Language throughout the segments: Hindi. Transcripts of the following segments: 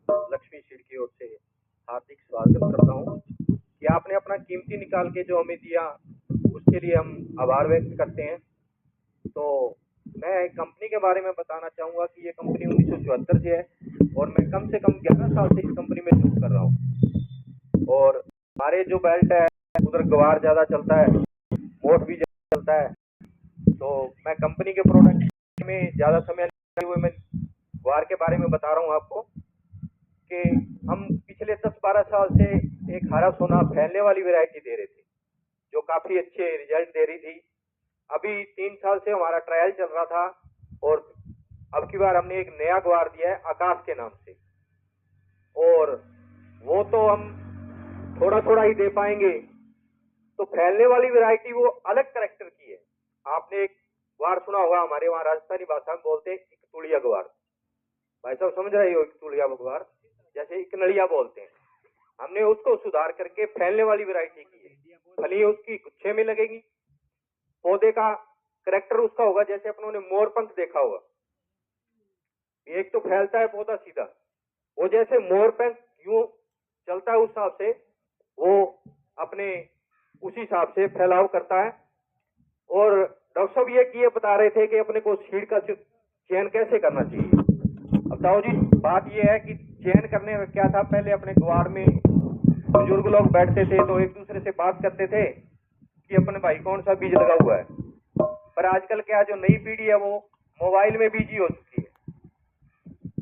लक्ष्मी सीड की ओर से हार्दिक स्वागत करता हूँ कि आपने अपना कीमती निकाल के जो हमें दिया, उसके लिए हम आभार व्यक्त करते हैं। तो मैं कंपनी के बारे में बताना चाहूँगा कि ये कंपनी 1974 से है और मैं कम से कम 11 साल से इस कंपनी में जॉब कर रहा हूँ। और हमारे जो बेल्ट है उधर गवार ज़्यादा चलता है, मोट भी ज़्यादा चलता है। तो मैं कंपनी के प्रोडक्ट में ज़्यादा समय नहीं हुए, मैं गवार के बारे में बता रहा हूँ आपको कि हम पिछले 10-12 साल से एक हरा सोना फैलने वाली वैरायटी दे रहे थे, जो काफ़ी अच्छे रिजल्ट दे रही थी। अभी 3 साल से हमारा ट्रायल चल रहा था और अब की बार हमने एक नया ग्वार दिया है आकाश के नाम से, और वो तो हम थोड़ा थोड़ा ही दे पाएंगे। तो फैलने वाली वैरायटी वो अलग करेक्टर की है। आपने एक ग्वार सुना होगा, हमारे वहाँ राजस्थानी भाषा में बोलते हैं इकतुड़िया ग्वार। भाई साहब समझ रहे हो इकतुड़िया ग्वार, जैसे इकनड़िया बोलते हैं। हमने उसको सुधार करके फैलने वाली वैरायटी की है। फली उसकी गुच्छे में लगेगी, पौधे का करेक्टर उसका होगा जैसे अपनों ने मोर पंख देखा होगा। एक तो फैलता है पौधा सीधा, वो जैसे मोर पंख यूं चलता है उस हिसाब से वो अपने उसी हिसाब से फैलाव करता है। और डॉक्टर साहब ये बता रहे थे कि अपने को सीड का चयन कैसे करना चाहिए। अब ताऊ जी बात ये है कि चयन करने में क्या था, पहले अपने ग्वार में बुजुर्ग लोग बैठते थे तो एक दूसरे से बात करते थे कि अपने भाई कौन सा बीज लगा हुआ है। पर आजकल क्या जो नई पीढ़ी है वो मोबाइल में बिजी हो चुकी है,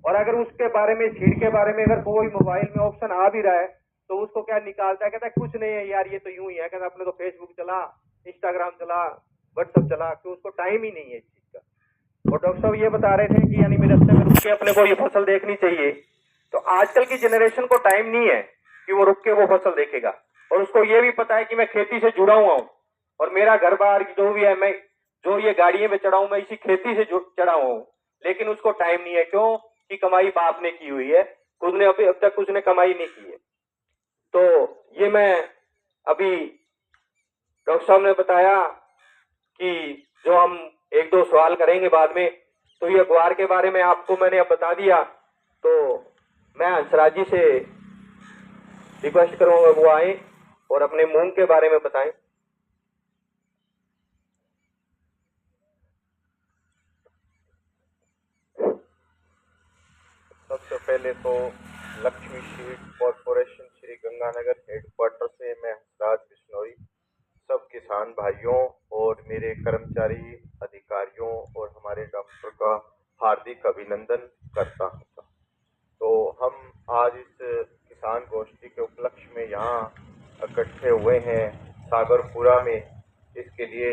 और अगर उसके बारे में सीड के बारे में अगर कोई मोबाइल में ऑप्शन आ भी रहा है तो उसको क्या निकालता है, कहता है कुछ नहीं है यार, ये तो यूं ही है। कहता अपने तो फेसबुक चला, इंस्टाग्राम चला, व्हाट्सएप चला, कि उसको टाइम ही नहीं है इस चीज का। और डॉक्टर साहब ये बता रहे थे कि यानी मेरे में रुक के अपने को ये फसल देखनी चाहिए। तो आजकल की जनरेशन को टाइम नहीं है कि वो रुक के वो फसल देखेगा, और उसको ये भी पता है कि मैं खेती से जुड़ा हुआ हूँ और मेरा घर बार जो भी है, मैं जो ये गाड़ियों में चढ़ा हूं मैं इसी खेती से चढ़ा हुआ हूँ। लेकिन उसको टाइम नहीं है, क्यों कि कमाई बाप ने की हुई है, खुद ने अभी अब तक उसने कमाई नहीं की है। तो ये मैं अभी डॉक्टर साहब ने बताया कि जो हम एक दो सवाल करेंगे बाद में, तो ये ग्वार के बारे में आपको मैंने अब बता दिया। तो मैं हंसराज जी से रिक्वेस्ट करूंगा वो आए और अपने मूंग के बारे में बताएं। सबसे पहले तो Lakshmi seed corporation Shri Ganganagar headquarter से मैं हंसराज बिश्नोई सब किसान भाइयों और मेरे कर्मचारी अधिकारियों और हमारे डॉक्टर का हार्दिक अभिनंदन करता हूँ। तो हम आज इस किसान गोष्ठी के उपलक्ष्य में यहाँ इकट्ठे हुए हैं सागरपुरा में। इसके लिए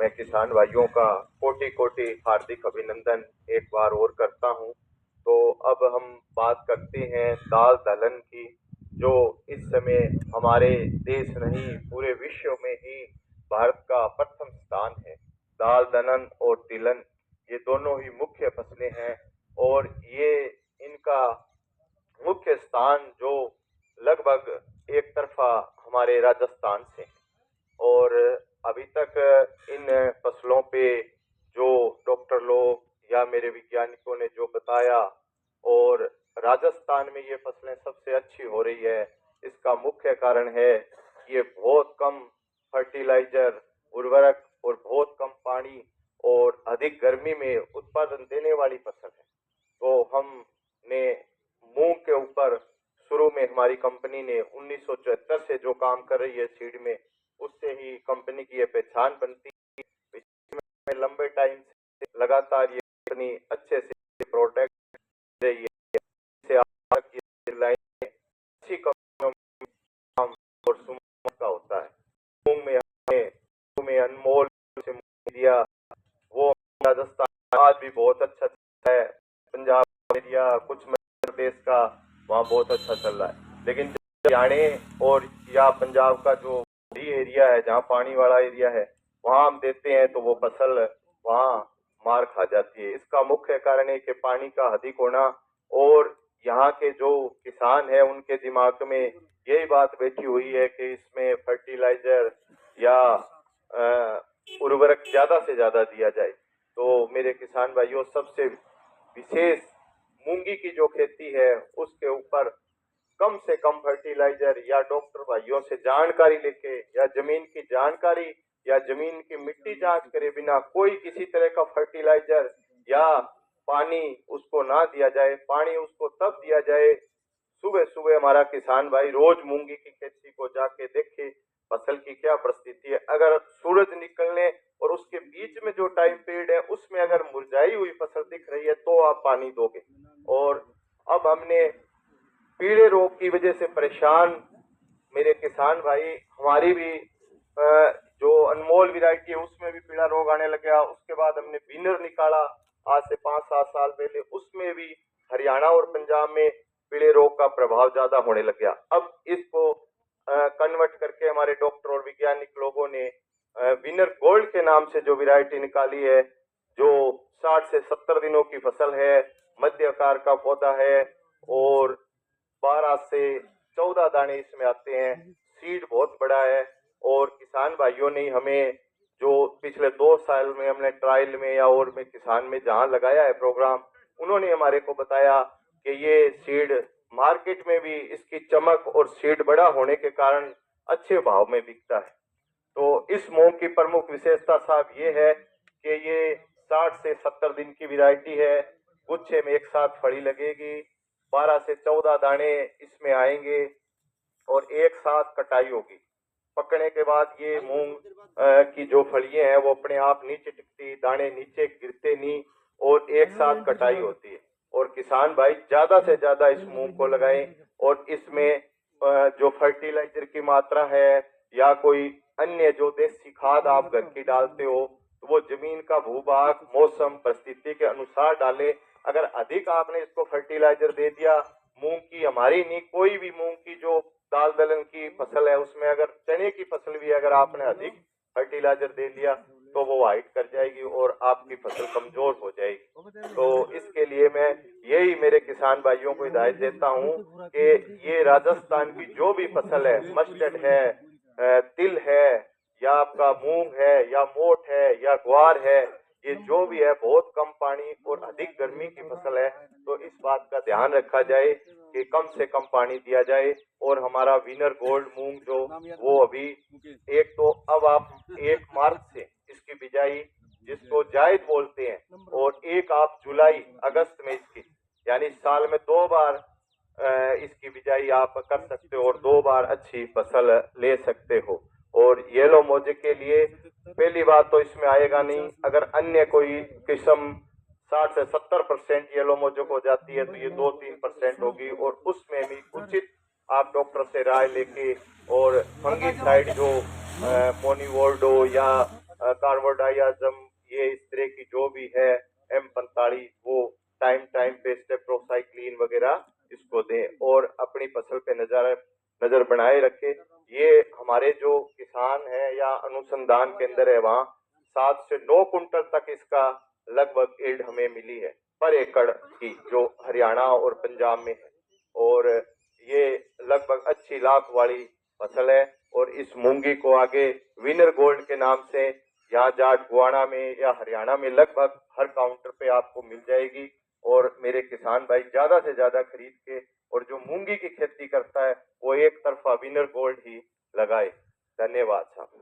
मैं किसान भाइयों का कोटि कोटि हार्दिक अभिनंदन एक बार और करता हूँ। तो अब हम बात करते हैं दाल दलहन की, जो इस समय हमारे देश नहीं पूरे विश्व में ही भारत का प्रथम स्थान है। दाल दलहन और तिलहन ये दोनों ही मुख्य फसलें हैं, और ये इनका मुख्य स्थान जो लगभग एक तरफा हमारे राजस्थान से, और अभी तक इन फसलों पे जो डॉक्टर लोग या मेरे वैज्ञानिकों ने जो बताया, और राजस्थान में ये फसलें सबसे अच्छी हो रही है, इसका मुख्य कारण है कि ये बहुत कम फर्टिलाइजर उर्वरक और बहुत कम पानी और अधिक गर्मी में उत्पादन देने वाली फसल है। तो हमने मूंग के ऊपर शुरू में हमारी कंपनी ने 1974 से जो काम कर रही है सीड में, उससे ही कंपनी की ये पहचान बनती है। लंबे टाइम से लगातार ये कंपनी अच्छे से प्रोडक्ट दे रही है, से आगे लाइन अच्छी कंपनियों में काम और सुमत का होता है। मूंग में अनमोल से दिया, वो राजस्थान आज भी बहुत अच्छा है। पंजाब एरिया कुछ मध्य प्रदेश का वहाँ बहुत अच्छा चल रहा है, लेकिन हरियाणा और या पंजाब का जो एरिया है जहाँ पानी वाला एरिया है, वहाँ हम देते हैं तो वो फसल वहाँ मार खा जाती है। इसका मुख्य कारण है कि पानी का अधिक होना, और यहाँ के जो किसान है उनके दिमाग में यही बात बैठी हुई है कि इसमें फर्टिलाइजर या उर्वरक ज्यादा से ज्यादा दिया जाए। तो मेरे किसान भाइयों, सबसे विशेष मूंगी की जो खेती है उसके कम फर्टिलाइजर या डॉक्टर भाइयों से जानकारी लेके या जमीन की जानकारी या जमीन की मिट्टी जांच करे बिना कोई किसी तरह का फर्टिलाइजर या पानी उसको ना दिया जाए। पानी उसको तब दिया जाए, सुबह सुबह हमारा किसान भाई रोज मूंगी की खेती को जाके देखे फसल की क्या परिस्थिति है। अगर सूरज निकलने और उसके बीच में जो टाइम पीरियड है उसमें अगर मुरझाई हुई फसल दिख रही है तो आप पानी दोगे। और अब हमने पीले रोग की वजह से परेशान मेरे किसान भाई, हमारी भी जो अनमोल वैरायटी है उसमें भी पीला रोग आने लग गया। उसके बाद हमने विनर निकाला आज से 5-7 साल पहले, उसमें भी हरियाणा और पंजाब में पीले रोग का प्रभाव ज्यादा होने लग गया। अब इसको कन्वर्ट करके हमारे डॉक्टर और वैज्ञानिक लोगों ने विनर गोल्ड के नाम से जो वैरायटी निकाली है, जो 60 से 70 दिनों की फसल है, मध्य आकार का पौधा है और 12 से 14 दाने इसमें आते हैं। सीड बहुत बड़ा है और किसान भाइयों ने हमें जो पिछले 2 साल में हमने ट्रायल में या और में किसान में जहां लगाया है प्रोग्राम, उन्होंने हमारे को बताया कि ये सीड मार्केट में भी इसकी चमक और सीड बड़ा होने के कारण अच्छे भाव में बिकता है। तो इस मूंग की प्रमुख विशेषता साहब ये है कि ये 60 से 70 दिन की वैरायटी है। गुच्छे में एक साथ फली लगेगी, 12 से 14 दाने इसमें आएंगे और एक साथ कटाई होगी। पकने के बाद ये मूंग की जो फलियां हैं वो अपने आप नीचे टिकती, दाने नीचे गिरते नहीं और एक साथ कटाई होती है। और किसान भाई ज्यादा से ज्यादा इस मूंग को लगाएं और इसमें जो फर्टिलाइजर की मात्रा है या कोई अन्य जो देसी खाद आप घर की डालते हो तो वो जमीन का भूभाग मौसम परिस्थिति के अनुसार डालें। अगर अधिक आपने इसको फर्टिलाइजर दे दिया, मूंग की हमारी नहीं कोई भी मूंग की जो दाल दलहन की फसल है उसमें अगर चने की फसल भी अगर आपने अधिक फर्टिलाइजर दे दिया तो वो हाइट कर जाएगी और आपकी फसल कमजोर हो जाएगी। तो इसके लिए मैं यही मेरे किसान भाइयों को हिदायत देता हूँ कि ये राजस्थान की जो भी फसल है, मस्टर्ड है, तिल है या आपका मूंग है या मोठ है या ग्वार है, ये जो भी है बहुत कम पानी और अधिक गर्मी की फसल है। तो इस बात का ध्यान रखा जाए कि कम से कम पानी दिया जाए। और हमारा विनर गोल्ड मूंग जो वो अभी एक तो अब आप 1 मार्च से इसकी बिजाई जिसको जायद बोलते हैं और एक आप जुलाई अगस्त में इसकी यानी साल में 2 बार इसकी बिजाई आप कर सकते हो और 2 बार अच्छी फसल ले सकते हो। और येलो मोजे के लिए पहली बात तो इसमें आएगा नहीं। अगर अन्य कोई किस्म 60 से 70% येलो मोजो हो जाती है तो ये 2-3% होगी और उसमें भी उचित आप डॉक्टर से राय लेके और फंगिसाइड जो मोनिवोल्डो या कार्बोडाइयाजम ये इस तरह की जो भी है M45 वो टाइम पे स्टेप्रोसाइक्लिन वगैरह इसको दें और अपनी फसल पे नजर बनाए रखे। ये हमारे जो किसान है या अनुसंधान केंद्र है वहाँ 7 से 9 कुंटल तक इसका लगभग यील्ड हमें मिली है पर एकड़ की, जो हरियाणा और पंजाब में है। और ये लगभग अच्छी लाभ वाली फसल है और इस मूंगी को आगे विनर गोल्ड के नाम से यहाँ जाट गुआना में या हरियाणा में लगभग हर काउंटर पे आपको मिल जाएगी। और मेरे किसान भाई ज्यादा से ज्यादा खरीद के और जो मूंगी की खेती करता है वो एक तरफा विनर गोल्ड ही लगाए। धन्यवाद साहब।